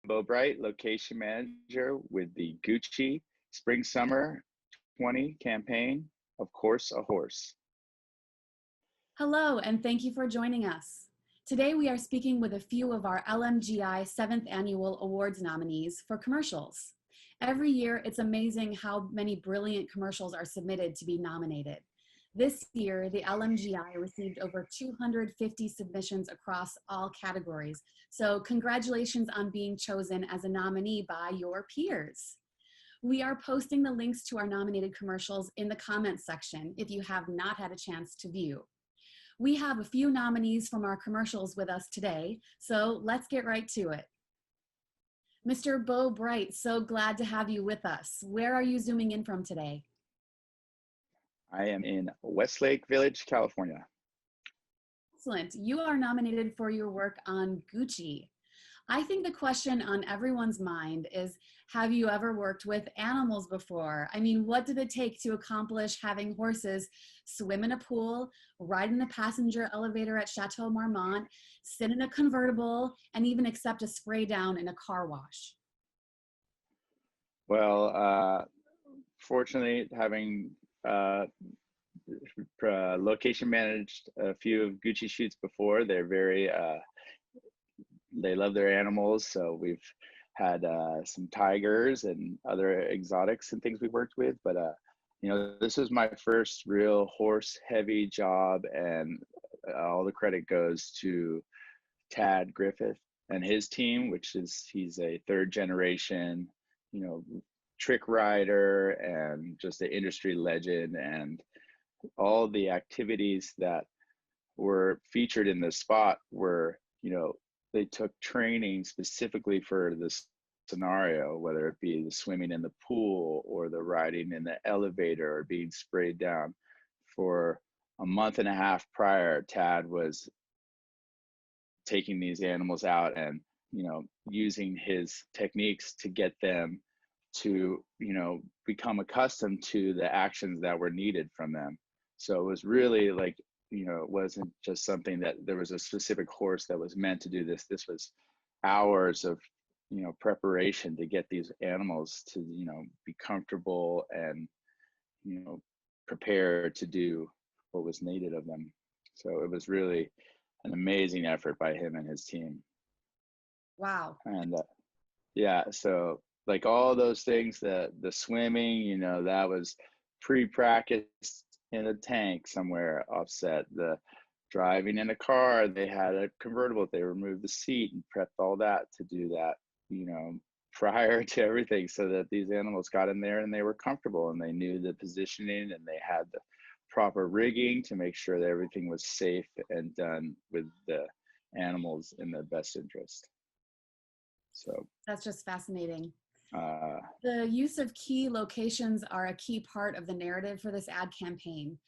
Beau Bright, location manager with the Gucci Spring Summer 20 campaign, Of Course a Horse. Hello, and thank you for joining us. Today we are speaking with a few of our LMGI 7th Annual Awards nominees for commercials. Every year, it's amazing how many brilliant commercials are submitted to be nominated. This year, the LMGI received over 250 submissions across all categories. So congratulations on being chosen as a nominee by your peers. We are posting the links to our nominated commercials in the comments section if you have not had a chance to view. We have a few nominees from our commercials with us today, so let's get right to it. Mr. Beau Bright, so glad to have you with us. Where are you zooming in from today? I am in Westlake Village, California. Excellent. You are nominated for your work on Gucci. I think the question on everyone's mind is, have you ever worked with animals before? I mean, what did it take to accomplish having horses swim in a pool, ride in the passenger elevator at Chateau Marmont, sit in a convertible, and even accept a spray down in a car wash? Well, fortunately, having location managed a few of Gucci shoots before, they're very, they love their animals. So we've had some tigers and other exotics and things we worked with, but you know, this is my first real horse heavy job, and all the credit goes to Tad Griffith and his team, which is, he's a third generation, you know, trick rider and just an industry legend, and all the activities that were featured in the spot were, you know, they took training specifically for this scenario, whether it be the swimming in the pool or the riding in the elevator or being sprayed down. For a month and a half prior, Tad was taking these animals out and, you know, using his techniques to get them to, you know, become accustomed to the actions that were needed from them. So it was really like, you know, it wasn't just something that there was a specific horse that was meant to do this. This was hours of, you know, preparation to get these animals to, you know, be comfortable and, you know, prepared to do what was needed of them. So it was really an amazing effort by him and his team. Wow. And yeah, so like all those things, the swimming, you know, that was pre-practice in a tank somewhere offset. The driving in a car, they had a convertible, they removed the seat and prepped all that to do that, you know, prior to everything, so that these animals got in there and they were comfortable and they knew the positioning and they had the proper rigging to make sure that everything was safe and done with the animals in their best interest. So that's just fascinating. The use of key locations are a key part of the narrative for this ad campaign.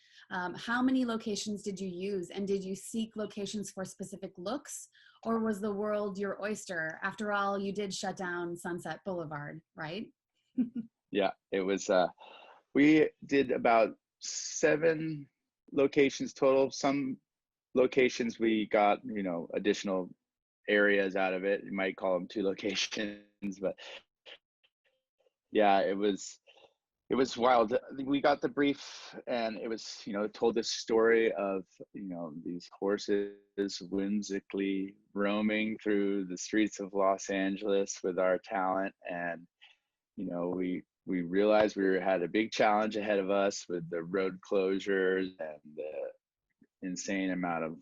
How many locations did you use, and did you seek locations for specific looks, or was the world your oyster? After all, you did shut down Sunset Boulevard, right? Yeah, it was, we did about 7 locations total. Some locations we got, you know, additional areas out of it. You might call them 2 locations, but yeah, it was wild. We got the brief and it was, you know, told this story of, you know, these horses whimsically roaming through the streets of Los Angeles with our talent. And, you know, we realized we had a big challenge ahead of us with the road closures and the insane amount of,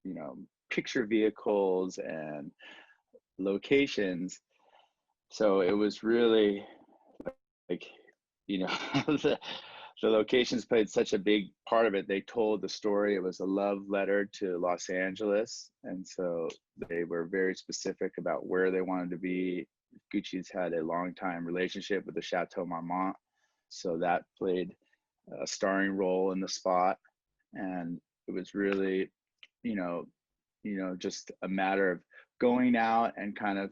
you know, picture vehicles and locations. So it was really like, you know, the locations played such a big part of it. They told the story. It was a love letter to Los Angeles. And so they were very specific about where they wanted to be. Gucci's had a long time relationship with the Chateau Marmont. So that played a starring role in the spot. And it was really, you know, just a matter of going out and kind of,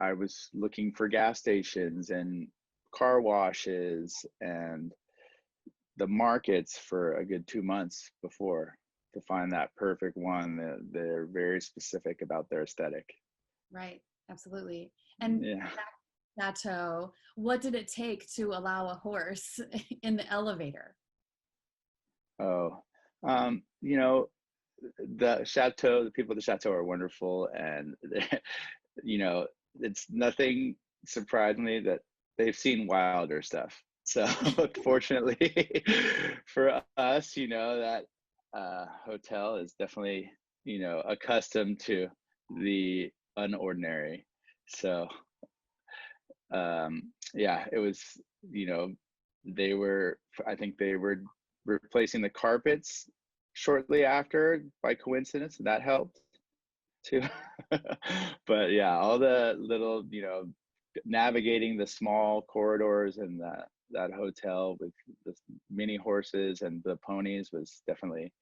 I was looking for gas stations and car washes and the markets for a good 2 months before to find that perfect one. They're very specific about their aesthetic. Right, absolutely. And Yeah. that chateau, what did it take to allow a horse in the elevator? Oh, you know, the people at the chateau are wonderful, and you know, it's nothing surprisingly that they've seen wilder stuff. So fortunately for us, that hotel is definitely, accustomed to the unordinary. So yeah, it was, you know, I think they were replacing the carpets shortly after by coincidence, and that helped too. But yeah, all the little, navigating the small corridors and that hotel with the mini horses and the ponies was definitely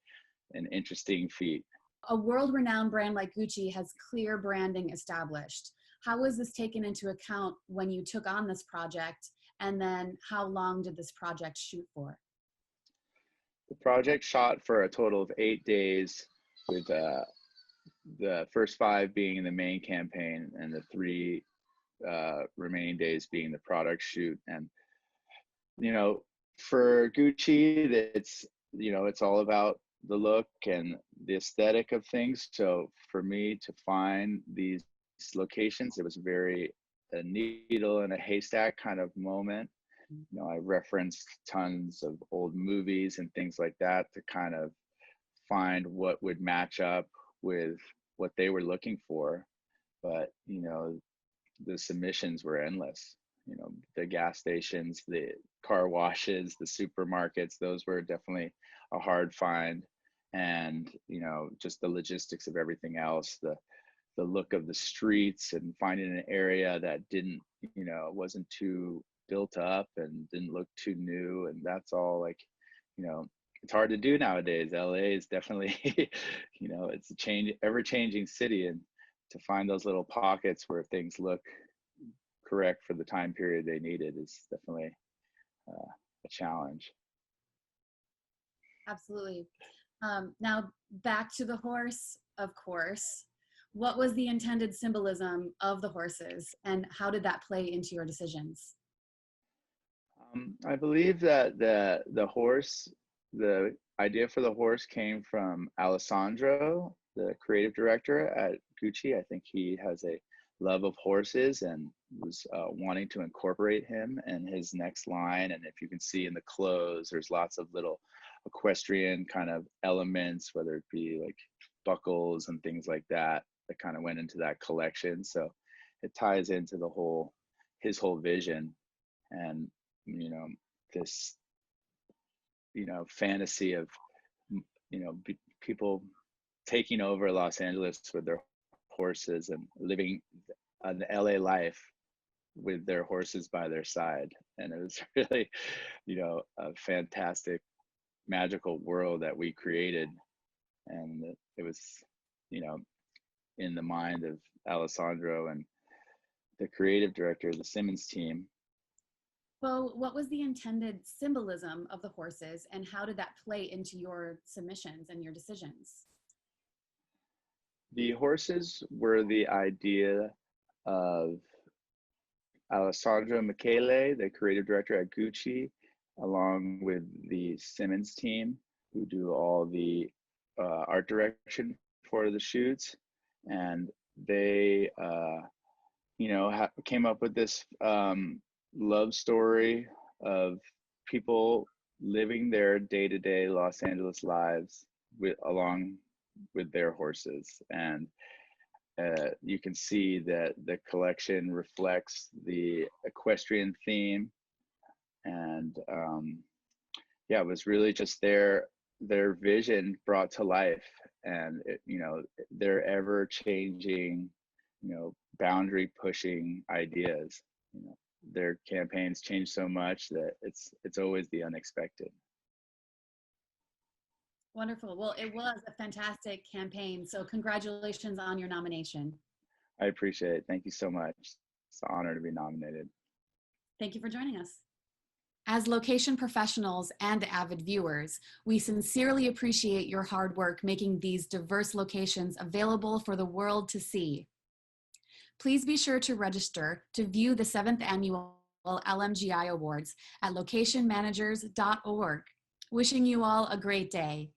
an interesting feat. A world-renowned brand like Gucci has clear branding established. How was this taken into account when you took on this project? And then how long did this project shoot for? The project shot for a total of 8 days, with the first 5 being the main campaign and the 3 remaining days being the product shoot. And you know, for Gucci, it's all about the look and the aesthetic of things. So for me to find these locations, it was very a needle in a haystack kind of moment. I referenced tons of old movies and things like that to kind of find what would match up with what they were looking for. But the submissions were endless. The gas stations, the car washes, the supermarkets, those were definitely a hard find. And just the logistics of everything else, the look of the streets and finding an area that didn't, wasn't too built up and didn't look too new. And that's all, like, it's hard to do nowadays. LA is definitely it's a ever changing city, and to find those little pockets where things look correct for the time period they needed is definitely a challenge. Absolutely. Now back to the horse, of course. What was the intended symbolism of the horses, and how did that play into your decisions? I believe that the idea for the horse came from Alessandro, the creative director at Gucci. I think he has a love of horses and was wanting to incorporate him in his next line. And if you can see in the clothes, there's lots of little equestrian kind of elements, whether it be like buckles and things like that, that kind of went into that collection. So it ties into his whole vision. And this fantasy of people taking over Los Angeles with their horses and living an LA life with their horses by their side. And it was really a fantastic magical world that we created. And it was in the mind of Alessandro and the creative director of the Simmons team. Well, what was the intended symbolism of the horses, and how did that play into your submissions and your decisions? The horses were the idea of Alessandro Michele, the creative director at Gucci, along with the Simmons team, who do all the art direction for the shoots. And they, came up with this love story of people living their day-to-day Los Angeles lives along with their horses. And you can see that the collection reflects the equestrian theme. And yeah, it was really just their vision brought to life. And their ever changing, boundary pushing ideas. Their campaigns change so much that it's always the unexpected. Wonderful. Well, it was a fantastic campaign. So congratulations on your nomination. I appreciate it. Thank you so much. It's an honor to be nominated. Thank you for joining us. As location professionals and avid viewers, we sincerely appreciate your hard work making these diverse locations available for the world to see. Please be sure to register to view the 7th Annual LMGI Awards at locationmanagers.org. Wishing you all a great day.